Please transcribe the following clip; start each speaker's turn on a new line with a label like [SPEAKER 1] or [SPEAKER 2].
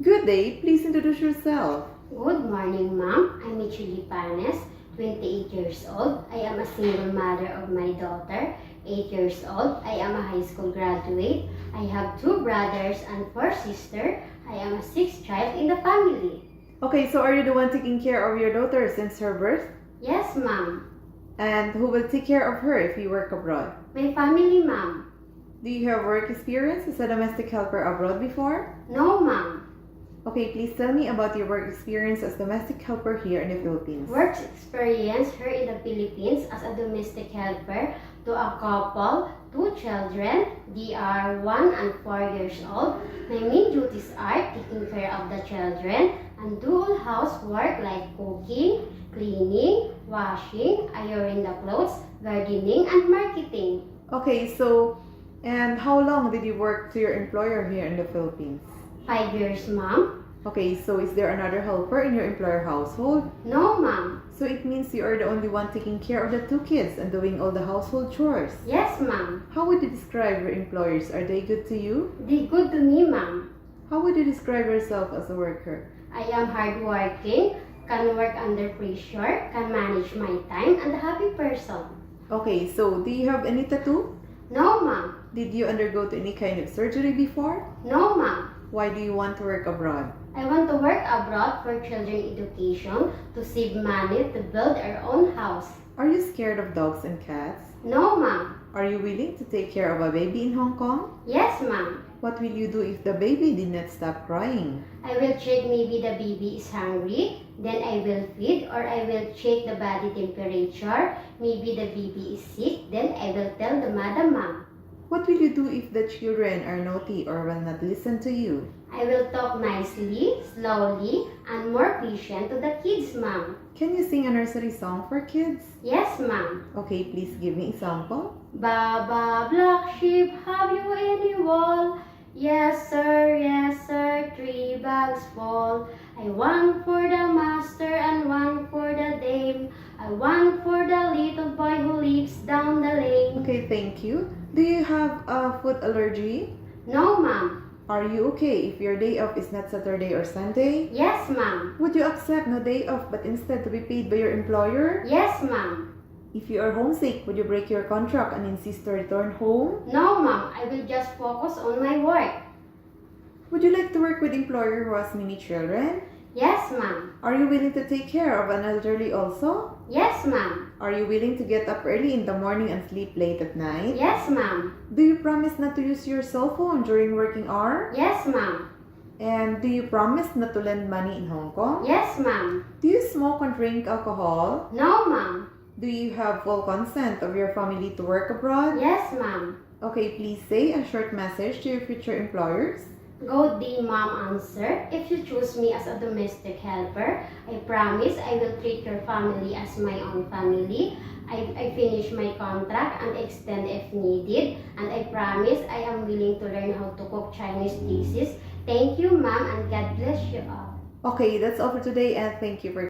[SPEAKER 1] Good day. Please introduce yourself.
[SPEAKER 2] Good morning, ma'am. I'm Michelle Panes, 28 years old. I am a single mother of my daughter, 8 years old. I am a high school graduate. I have 2 brothers and 4 sisters. I am a 6th child in the family.
[SPEAKER 1] Okay, so are you the one taking care of your daughter since her birth?
[SPEAKER 2] Yes, ma'am.
[SPEAKER 1] And who will take care of her if you work abroad?
[SPEAKER 2] My family, ma'am.
[SPEAKER 1] Do you have work experience as a domestic helper abroad before?
[SPEAKER 2] No, ma'am.
[SPEAKER 1] Okay, please tell me about your work experience as domestic helper here in the Philippines.
[SPEAKER 2] Work experience here in the Philippines as a domestic helper to a couple, 2 children. They are 1 and 4 years old. My main duties are taking care of the children and do all housework like cooking, cleaning, washing, ironing the clothes, gardening, and marketing.
[SPEAKER 1] Okay, and how long did you work to your employer here in the Philippines?
[SPEAKER 2] 5 years, ma'am.
[SPEAKER 1] Okay, so is there another helper in your employer household?
[SPEAKER 2] No, ma'am.
[SPEAKER 1] So it means you are the only one taking care of the 2 kids and doing all the household chores.
[SPEAKER 2] Yes, ma'am.
[SPEAKER 1] How would you describe your employers? Are they good to you?
[SPEAKER 2] They good to me, ma'am.
[SPEAKER 1] How would you describe yourself as a worker?
[SPEAKER 2] I am hardworking, can work under pressure, can manage my time, and a happy person.
[SPEAKER 1] Okay, so do you have any tattoo?
[SPEAKER 2] No, ma'am.
[SPEAKER 1] Did you undergo to any kind of surgery before?
[SPEAKER 2] No, ma'am.
[SPEAKER 1] Why do you want to work abroad?
[SPEAKER 2] I want to work abroad for children education, to save money, to build our own house.
[SPEAKER 1] Are you scared of dogs and cats?
[SPEAKER 2] No, ma'am.
[SPEAKER 1] Are you willing to take care of a baby in Hong Kong?
[SPEAKER 2] Yes, ma'am.
[SPEAKER 1] What will you do if the baby did not stop crying?
[SPEAKER 2] I will check maybe the baby is hungry, then I will feed, or I will check the body temperature. Maybe the baby is sick, then I will tell the mother, ma'am.
[SPEAKER 1] What will you do if the children are naughty or will not listen to you?
[SPEAKER 2] I will talk nicely, slowly, and more patient to the kids, ma'am.
[SPEAKER 1] Can you sing a nursery song for kids?
[SPEAKER 2] Yes, ma'am.
[SPEAKER 1] Okay, please give me example.
[SPEAKER 2] Baba, black sheep, have you any wool? Yes, sir, 3 bags full. I want for the master and one for the dame. I want for the little boy who lives down the lane.
[SPEAKER 1] Okay, thank you. Do you have a food allergy?
[SPEAKER 2] No, ma'am.
[SPEAKER 1] Are you okay if your day off is not Saturday or Sunday?
[SPEAKER 2] Yes, ma'am.
[SPEAKER 1] Would you accept no day off but instead to be paid by your employer?
[SPEAKER 2] Yes, ma'am.
[SPEAKER 1] If you are homesick, would you break your contract and insist to return home?
[SPEAKER 2] No, ma'am. I will just focus on my work.
[SPEAKER 1] Would you like to work with employer who has many children?
[SPEAKER 2] Yes, ma'am.
[SPEAKER 1] Are you willing to take care of an elderly also?
[SPEAKER 2] Yes, ma'am.
[SPEAKER 1] Are you willing to get up early in the morning and sleep late at night?
[SPEAKER 2] Yes, ma'am.
[SPEAKER 1] Do you promise not to use your cell phone during working hour?
[SPEAKER 2] Yes, ma'am.
[SPEAKER 1] And do you promise not to lend money in Hong Kong?
[SPEAKER 2] Yes, ma'am.
[SPEAKER 1] Do you smoke and drink alcohol?
[SPEAKER 2] No, ma'am.
[SPEAKER 1] Do you have full consent of your family to work abroad?
[SPEAKER 2] Yes, ma'am.
[SPEAKER 1] Okay, please say a short message to your future employers.
[SPEAKER 2] Good day, ma'am answered. If you choose me as a domestic helper, I promise I will treat your family as my own family. I finish my contract and extend if needed. And I promise I am willing to learn how to cook Chinese dishes. Thank you, ma'am, and God bless you all.
[SPEAKER 1] Okay, that's all for today and thank you for